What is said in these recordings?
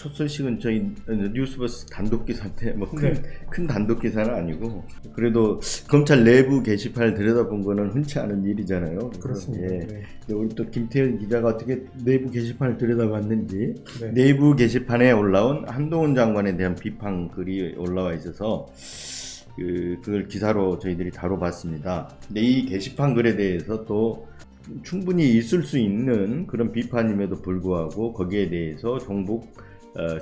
첫 소식은 저희 뉴스버스 단독 기사인데 뭐 큰 단독 기사는 아니고 그래도 검찰 내부 게시판을 들여다본 거는 흔치 않은 일이잖아요. 그렇습니다. 예. 네. 우리 또 김태현 기자가 어떻게 내부 게시판을 들여다봤는지 네. 내부 게시판에 올라온 한동훈 장관에 대한 비판 글이 올라와 있어서 그걸 기사로 저희들이 다뤄봤습니다. 근데 이 게시판 글에 대해서 또 충분히 있을 수 있는 그런 비판임에도 불구하고 거기에 대해서 종북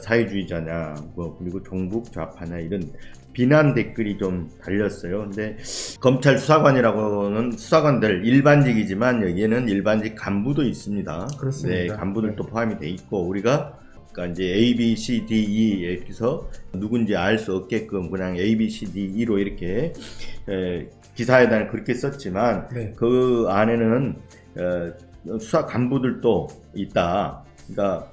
사회주의자냐 뭐 그리고 종북 좌파냐 이런 비난 댓글이 좀 달렸어요. 근데 검찰 수사관이라고는 수사관들 일반직이지만 여기에는 일반직 간부도 있습니다. 그렇습니다. 네, 간부들도 포함이 돼 있고 우리가 그러니까 이제 A, B, C, D, E에서 누군지 알 수 없게끔 그냥 A, B, C, D, E로 이렇게 기사에다가 그렇게 썼지만 네. 그 안에는 수사 간부들도 있다. 그러니까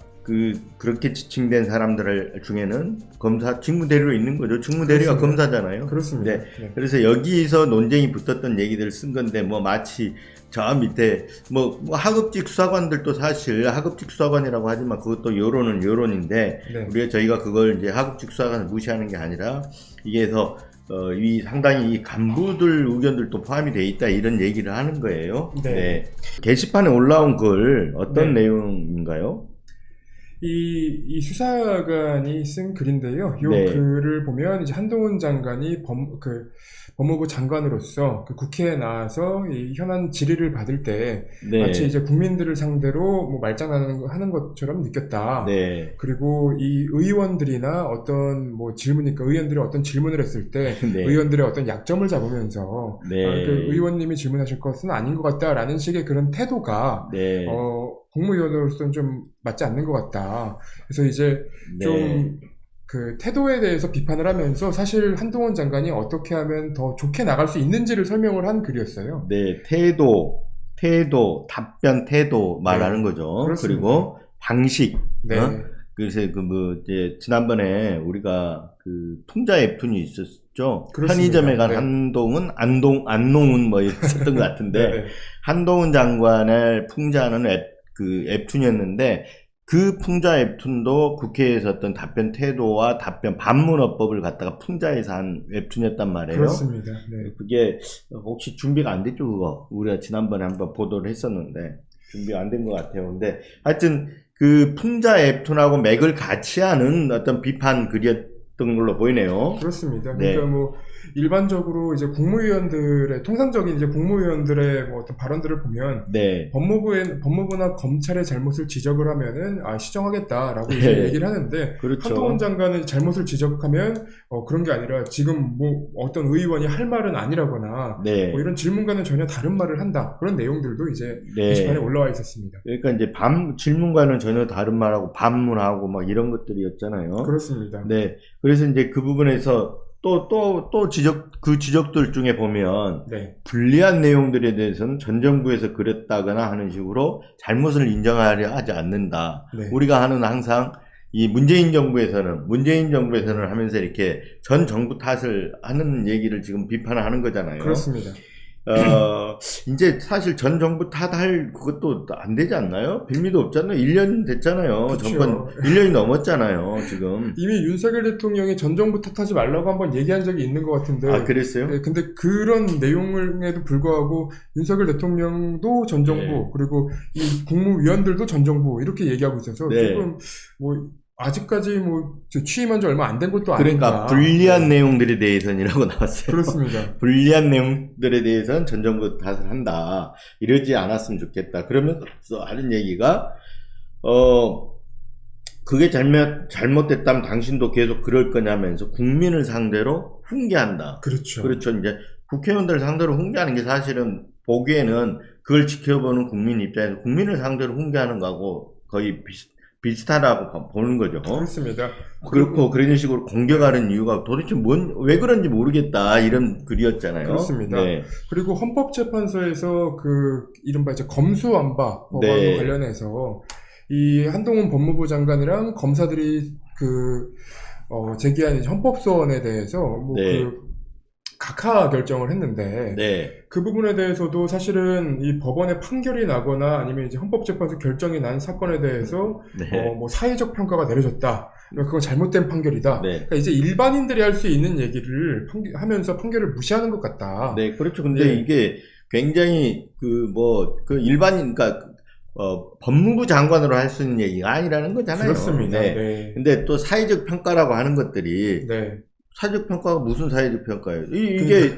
그렇게 지칭된 사람들 중에는 검사 직무대리로 있는 거죠. 직무대리가 그렇습니다. 검사잖아요. 그렇습니다. 네. 네. 그래서 여기서 논쟁이 붙었던 얘기들을 쓴 건데 뭐 마치 저 밑에 뭐 하급직 수사관들도 사실 하급직 수사관이라고 하지만 그것도 여론은 여론인데 네. 저희가 그걸 이제 하급직 수사관을 무시하는 게 아니라 이게서 이 상당히 이 간부들 의견들도 포함이 돼 있다 이런 얘기를 하는 거예요. 네. 네. 게시판에 올라온 글 어떤 네. 내용인가요? 이 수사관이 쓴 글인데요. 이 네. 글을 보면 이제 한동훈 장관이 법무부 장관으로서 그 국회에 나와서 이 현안 질의를 받을 때 네. 마치 이제 국민들을 상대로 뭐 말장난하는 것처럼 느꼈다. 네. 그리고 이 의원들이나 어떤 뭐 질문이니까 의원들이 어떤 질문을 했을 때 네. 의원들의 어떤 약점을 잡으면서 네. 그 의원님이 질문하실 것은 아닌 것 같다라는 식의 그런 태도가 네. 국무위원으로서는 좀 맞지 않는 것 같다. 그래서 이제 네. 좀 그 태도에 대해서 비판을 하면서 사실 한동훈 장관이 어떻게 하면 더 좋게 나갈 수 있는지를 설명을 한 글이었어요. 네, 태도, 답변 태도 말하는 거죠. 그렇습니다. 그리고 방식. 네. 그래서 이제 지난번에 우리가 풍자 웹툰이 있었죠. 그렇습니다. 편의점에 간 네. 안농훈 뭐 있었던 것 같은데 네. 한동훈 장관의 풍자는 웹툰이었는데 그 풍자 웹툰도 국회에서 어떤 답변 태도와 답변 반문어법을 갖다가 풍자해서 한 웹툰이었단 말이에요. 그렇습니다. 네. 그게 혹시 준비가 안 됐죠, 그거? 우리가 지난번에 한번 보도를 했었는데 준비가 안 된 것 같아요. 근데 하여튼 그 풍자 웹툰하고 맥을 같이 하는 어떤 비판 글이었던 걸로 보이네요. 그렇습니다. 네. 그러니까 뭐 일반적으로 이제 국무위원들의 통상적인 이제 국무위원들의 뭐 어떤 발언들을 보면 네. 법무부나 검찰의 잘못을 지적을 하면은 시정하겠다라고 이제 네. 얘기를 하는데 그렇죠. 한동훈 장관은 잘못을 지적하면 그런 게 아니라 지금 뭐 어떤 의원이 할 말은 아니라거나 네. 뭐 이런 질문과는 전혀 다른 말을 한다 그런 내용들도 이제 네. 게시판에 올라와 있었습니다. 그러니까 이제 질문과는 전혀 다른 말하고 반문하고 막 이런 것들이었잖아요. 그렇습니다. 네. 그래서 이제 그 부분에서 그 지적들 중에 보면 네. 불리한 내용들에 대해서는 전 정부에서 그랬다거나 하는 식으로 잘못을 인정하려 하지 않는다. 네. 우리가 하는 항상 이 문재인 정부에서는 하면서 이렇게 전 정부 탓을 하는 얘기를 지금 비판하는 거잖아요. 그렇습니다. 이제 사실 전 정부 탓할 그것도 안 되지 않나요? 빌미도 없잖아요. 1년 됐잖아요. 그쵸. 정권 1년이 넘었잖아요, 지금. 이미 윤석열 대통령이 전 정부 탓하지 말라고 한번 얘기한 적이 있는 것 같은데. 아, 그랬어요? 네, 근데 그런 내용에도 불구하고 윤석열 대통령도 전 정부, 네. 그리고 이 국무위원들도 전 정부 이렇게 얘기하고 있어서 네. 조금 뭐 아직까지 뭐 취임한 지 얼마 안 된 것도 그러니까 아닌가. 불리한 네. 내용들에 대해서는이라고 나왔어요. 그렇습니다. 불리한 내용들에 대해서는 전 정부 탓을 한다. 이러지 않았으면 좋겠다. 그러면서 하는 얘기가 그게 잘못됐다면 당신도 계속 그럴 거냐면서 국민을 상대로 훈계한다. 그렇죠. 그렇죠. 이제 국회의원들 상대로 훈계하는 게 사실은 보기에는 그걸 지켜보는 국민 입장에서 국민을 상대로 훈계하는 거하고 거의 비슷하다고 보는 거죠. 그렇습니다. 그렇고 그런 식으로 공격하는 이유가 도대체 왜 그런지 모르겠다 이런 글이었잖아요. 그렇습니다. 네. 그리고 헌법재판소에서 이른바 이제 검수완박 법안과 네. 관련해서 이 한동훈 법무부 장관이랑 검사들이 제기한 이제 헌법소원에 대해서 뭐 네. 각하 결정을 했는데 네. 그 부분에 대해서도 사실은 이 법원의 판결이 나거나 아니면 이제 헌법재판소 결정이 난 사건에 대해서 네. 뭐 사회적 평가가 내려졌다. 그건 잘못된 판결이다. 네. 그러니까 이제 일반인들이 할 수 있는 얘기를 하면서 판결을 무시하는 것 같다. 네, 그렇죠. 근데 네. 이게 굉장히 일반인, 그러니까 법무부 장관으로 할 수 있는 얘기가 아니라는 거잖아요. 그렇습니다. 네. 네. 근데 또 사회적 평가라고 하는 것들이 네. 사회적 평가가 무슨 사회적 평가예요? 이게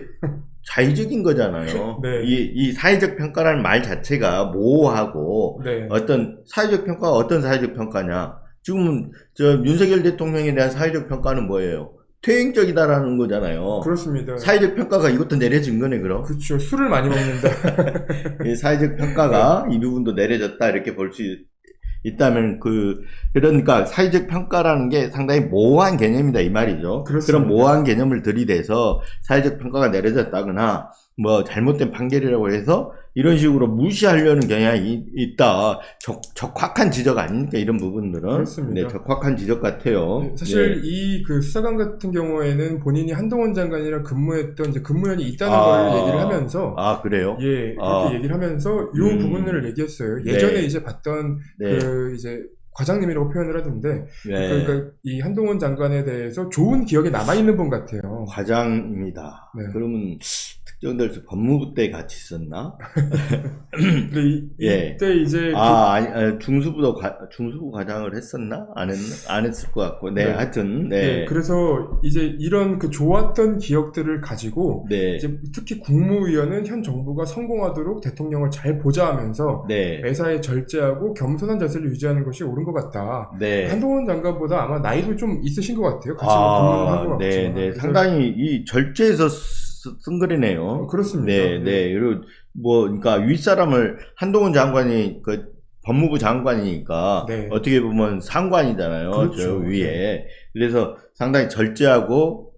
자의적인 거잖아요. 네. 이 사회적 평가라는 말 자체가 모호하고 네. 어떤 사회적 평가가 어떤 사회적 평가냐? 지금은 저 윤석열 대통령에 대한 사회적 평가는 뭐예요? 퇴행적이다라는 거잖아요. 그렇습니다. 사회적 평가가 이것도 내려진 거네, 그럼. 그렇죠. 술을 많이 먹는다. 이 사회적 평가가 이 부분도 내려졌다 이렇게 볼 수 있다면 그러니까 사회적 평가라는 게 상당히 모호한 개념이다 이 말이죠. 그렇습니다. 그런 모호한 개념을 들이대서 사회적 평가가 내려졌다거나 뭐 잘못된 판결이라고 해서 이런 식으로 무시하려는 경향이 있다. 적확한 지적 아닙니까? 이런 부분들은. 그렇습니다. 네, 적확한 지적 같아요. 네, 사실 네. 이 그 수사관 같은 경우에는 본인이 한동훈 장관이랑 근무했던 이제 근무연이 있다는 걸 얘기를 하면서 그래요? 예, 그렇게 얘기를 하면서 이 부분을 얘기했어요. 예전에 네. 이제 봤던 네. 이제 과장님이라고 표현을 하던데 네. 그러니까 이 한동훈 장관에 대해서 좋은 기억이 남아있는 분 같아요. 과장입니다. 네. 그러면 특정돼서 법무부 때 같이 있었나? 근데 예. 이때 이제 중수부 과장을 했었나? 안 했을 것 같고. 네, 네. 하여튼, 네, 네. 그래서 이제 이런 그 좋았던 기억들을 가지고 네. 이제 특히 국무위원은 현 정부가 성공하도록 대통령을 잘 보좌하면서 네. 매사에 절제하고 겸손한 자세를 유지하는 것이 옳은 것 같다. 네. 한동훈 장관보다 아마 나이도 좀 있으신 것 같아요. 같이 근무한 것 네, 같지만. 네. 그래서 상당히 이 절제에서 쓴 글이네요. 그렇습니다. 네, 네. 그리고 그러니까 윗사람을 한동훈 장관이 법무부 장관이니까 네. 어떻게 보면 상관이잖아요. 그렇죠. 저 위에. 그래서 상당히 절제하고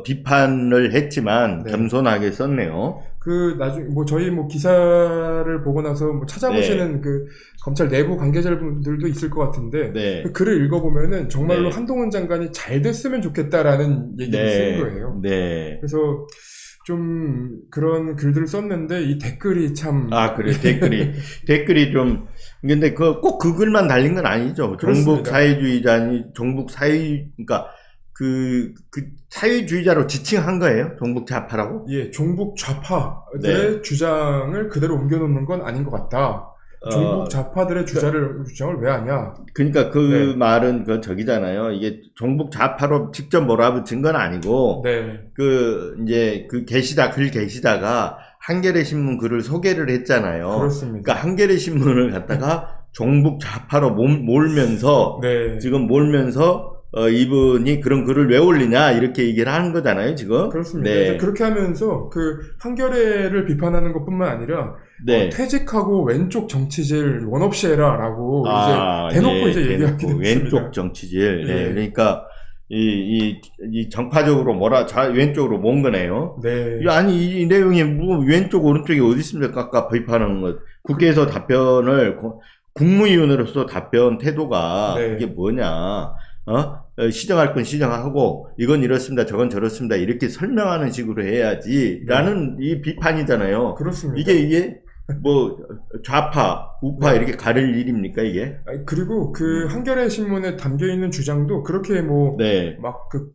비판을 했지만 네. 겸손하게 썼네요. 나중에 저희 기사를 보고 나서 찾아보시는 그 검찰 내부 관계자분들도 있을 것 같은데 네. 그 글을 읽어보면은 정말로 네. 한동훈 장관이 잘 됐으면 좋겠다라는 얘기를 쓴 거예요. 네. 그래서 좀 그런 글들을 썼는데 이 댓글이 참 그래. 댓글이 좀 근데 꼭 그 글만 달린 건 아니죠. 그렇습니다. 종북 사회주의자니 그러니까 그 사회주의자로 지칭한 거예요? 종북 좌파라고? 예, 종북 좌파들의 네. 주장을 그대로 옮겨놓는 건 아닌 것 같다. 종북 좌파들의 주장을 왜 하냐? 그러니까 네. 말은 저기잖아요. 이게 종북 좌파로 직접 몰아붙인 건 아니고 네, 이제 글 게시다가 한겨레 신문 글을 소개를 했잖아요. 그렇습니다. 그러니까 한겨레 신문을 갖다가 종북 좌파로 몰면서 네, 지금 몰면서 이분이 그런 글을 왜 올리냐 이렇게 얘기를 하는 거잖아요 지금. 그렇습니다. 네. 그래서 그렇게 하면서 한겨레를 비판하는 것뿐만 아니라 네. 퇴직하고 왼쪽 정치질 원 없이 해라라고 이제 대놓고 이제 얘기하게 됐습니다. 왼쪽 정치질. 네. 예. 그러니까 이 정파적으로 왼쪽으로 모은 거네요. 네. 아니 이 내용이 뭐 왼쪽 오른쪽이 어디 있습니까? 아까 비판하는 것. 국회에서 답변을 국무위원으로서 답변 태도가 네. 이게 뭐냐? 시정할 건 시정하고 이건 이렇습니다, 저건 저렇습니다 이렇게 설명하는 식으로 해야지라는 이 비판이잖아요. 그렇습니다. 이게 좌파, 우파 네. 이렇게 가릴 일입니까 이게? 그리고 한겨레 신문에 담겨 있는 주장도 그렇게 네.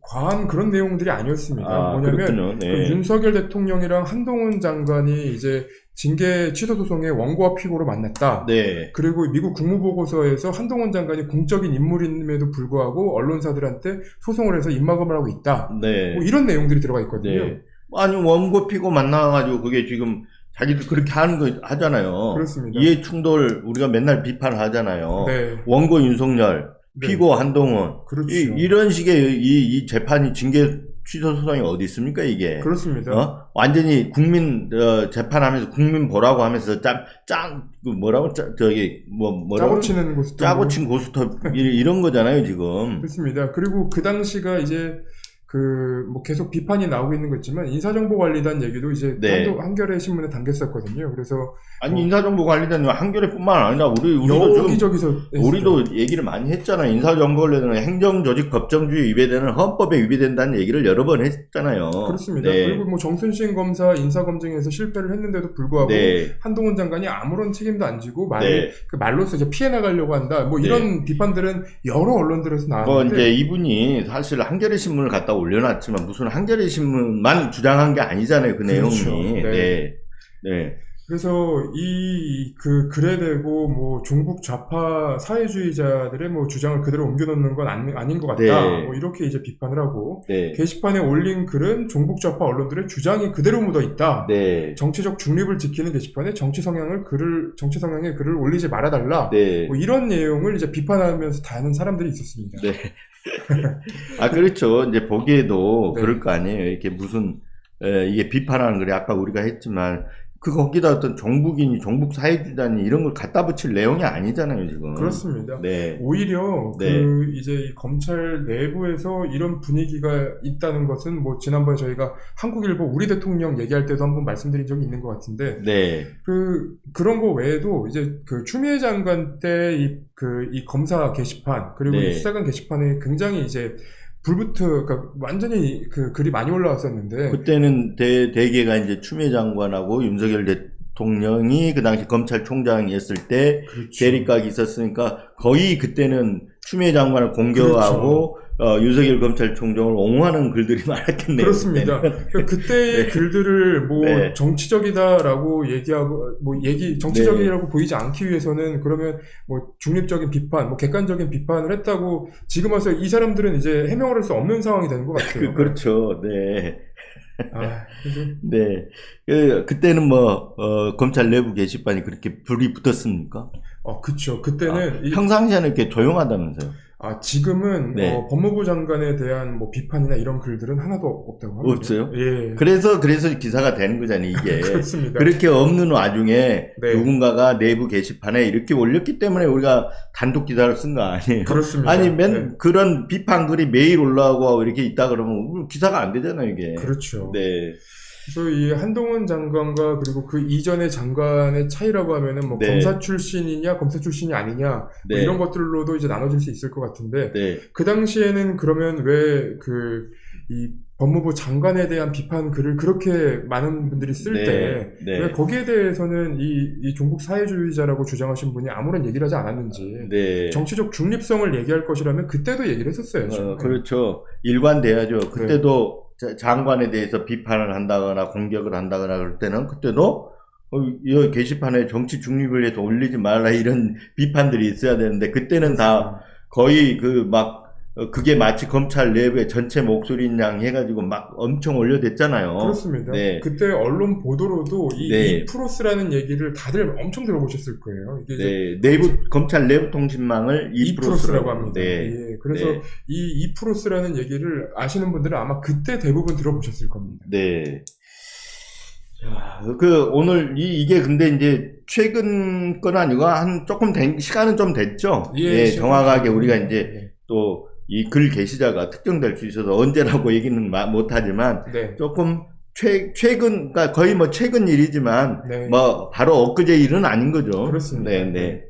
과한 그런 내용들이 아니었습니다. 뭐냐면 그렇군요. 네. 윤석열 대통령이랑 한동훈 장관이 이제 징계 취소 소송의 원고와 피고로 만났다. 네. 그리고 미국 국무보고서에서 한동훈 장관이 공적인 인물임에도 불구하고 언론사들한테 소송을 해서 입막음을 하고 있다. 네. 이런 내용들이 들어가 있거든요. 네. 아니 원고 피고 만나가지고 그게 지금 자기들 그렇게 하는 거 하잖아요. 그렇습니다. 이해 충돌 우리가 맨날 비판하잖아요. 네. 원고 윤석열, 네. 피고 한동훈. 그렇죠. 이런 식의 이 재판이 징계 취소 소송이 어디 있습니까 이게? 그렇습니다. 완전히 국민 재판하면서 국민 보라고 하면서 뭐라고 짜고 치는 고스톱. 짜고 친 고스톱 이런 거잖아요 지금. 그렇습니다. 그리고 그 당시가 이제 뭐 계속 비판이 나오고 있는 거 있지만 인사정보관리단 얘기도 이제 네. 한겨레 신문에 담겼었거든요. 그래서 아니 인사정보관리단 한겨레뿐만 아니라 우리도 지금 여기저기서 우리도 얘기를 많이 했잖아요. 인사정보관리단은 행정조직 법정주의 위배되는 헌법에 위배된다는 얘기를 여러 번 했잖아요. 그렇습니다. 네. 그리고 뭐 정순신 검사 인사검증에서 실패를 했는데도 불구하고 네. 한동훈 장관이 아무런 책임도 안 지고 네. 그 말로써 이제 피해 나가려고 한다. 뭐 이런 비판들은 여러 언론들에서 뭐 나왔는데 이제 이분이 사실 한겨레 신문을 갖다 올려놨지만 무슨 한겨레 신문만 주장한 게 아니잖아요. 그 그렇죠. 내용이. 네. 네. 네. 그래서 글에 대고 뭐 종북 좌파 사회주의자들의 뭐 주장을 그대로 옮겨놓는 건 아닌 것 같다. 네. 뭐 이렇게 이제 비판을 하고 네. 게시판에 올린 글은 종북 좌파 언론들의 주장이 그대로 묻어 있다. 네. 정치적 중립을 지키는 게시판에 정치 성향의 글을 올리지 말아달라. 네. 뭐 이런 내용을 이제 비판하면서 다는 사람들이 있었습니다. 네. 그렇죠. 이제 보기에도 네. 그럴 거 아니에요. 이렇게 무슨, 이게 비판하는 글이 아까 우리가 했지만, 거기다 어떤 종북이니, 종북 사회주의자니 이런 걸 갖다 붙일 내용이 아니잖아요, 지금. 그렇습니다. 네. 오히려 네. 이제 이 검찰 내부에서 이런 분위기가 있다는 것은 뭐 지난번에 저희가 한국일보 우리 대통령 얘기할 때도 한번 말씀드린 적이 있는 것 같은데 네. 그런 거 외에도 이제 추미애 장관 때 이 검사 게시판 그리고 네. 이 수사관 게시판에 굉장히 이제 그러니까 완전히 글이 많이 올라왔었는데 그때는 대개가 이제 추미애 장관하고 윤석열 대통령이 그 당시 검찰총장이었을 때 그렇죠. 대립각이 있었으니까 거의 그때는 추미애 장관을 공격하고 윤석열 검찰총장을 옹호하는 글들이 많았겠네요. 그렇습니다. 그러니까 그때의 네. 글들을 뭐 네. 정치적이다라고 얘기하고 정치적이라고 보이지 않기 위해서는 그러면 뭐 중립적인 비판, 뭐 객관적인 비판을 했다고 지금 와서 이 사람들은 이제 해명을 할 수 없는 상황이 되는 것 같아요. 그렇죠. 네. 그래서 네. 그때는 검찰 내부 게시판이 그렇게 불이 붙었습니까? 그쵸. 그때는 평상시에는 이렇게 조용하다면서요? 지금은 네. 법무부 장관에 대한 뭐 비판이나 이런 글들은 하나도 없다고 합니다. 없어요? 예. 그래서 기사가 되는 거잖아요, 이게. 그렇습니다. 그렇게 없는 와중에 네. 누군가가 내부 게시판에 이렇게 올렸기 때문에 우리가 단독 기사를 쓴 거 아니에요? 그렇습니다. 아니, 네. 그런 비판 글이 매일 올라오고 이렇게 있다 그러면 기사가 안 되잖아요, 이게. 그렇죠. 네. 그래서 이 한동훈 장관과 그리고 그 이전의 장관의 차이라고 하면은 뭐 네. 검사 출신이냐 검사 출신이 아니냐 뭐 네. 이런 것들로도 이제 나눠질 수 있을 것 같은데 네. 그 당시에는 그러면 왜 이 법무부 장관에 대한 비판 글을 그렇게 많은 분들이 쓸 네. 때 네. 왜 거기에 대해서는 이 종북 사회주의자라고 주장하신 분이 아무런 얘기를 하지 않았는지 네. 정치적 중립성을 얘기할 것이라면 그때도 얘기를 했었어요. 그렇죠. 일관돼야죠. 그때도 장관에 대해서 비판을 한다거나 공격을 한다거나 그럴 때는 그때도 이 게시판에 정치 중립을 위해서 올리지 말라 이런 비판들이 있어야 되는데 그때는 다 거의 그게 마치 검찰 내부의 전체 목소리인 양 해가지고 막 엄청 올려댔잖아요. 그렇습니다. 네. 그때 언론 보도로도 네. 이프로스라는 얘기를 다들 엄청 들어보셨을 거예요. 이게 네. 검찰 내부 통신망을 이프로스라고 합니다. 네. 예, 그래서 네. 이 이프로스라는 얘기를 아시는 분들은 아마 그때 대부분 들어보셨을 겁니다. 네. 오늘 이게 근데 이제 최근 건 아니고 조금 시간은 좀 됐죠. 예, 정확하게 우리가 이제 네. 또 이 글 게시자가 특정될 수 있어서 언제라고 얘기는 못하지만 네. 조금 최근, 그러니까 거의 최근 일이지만 네. 바로 엊그제 일은 아닌 거죠. 그렇습니다. 네.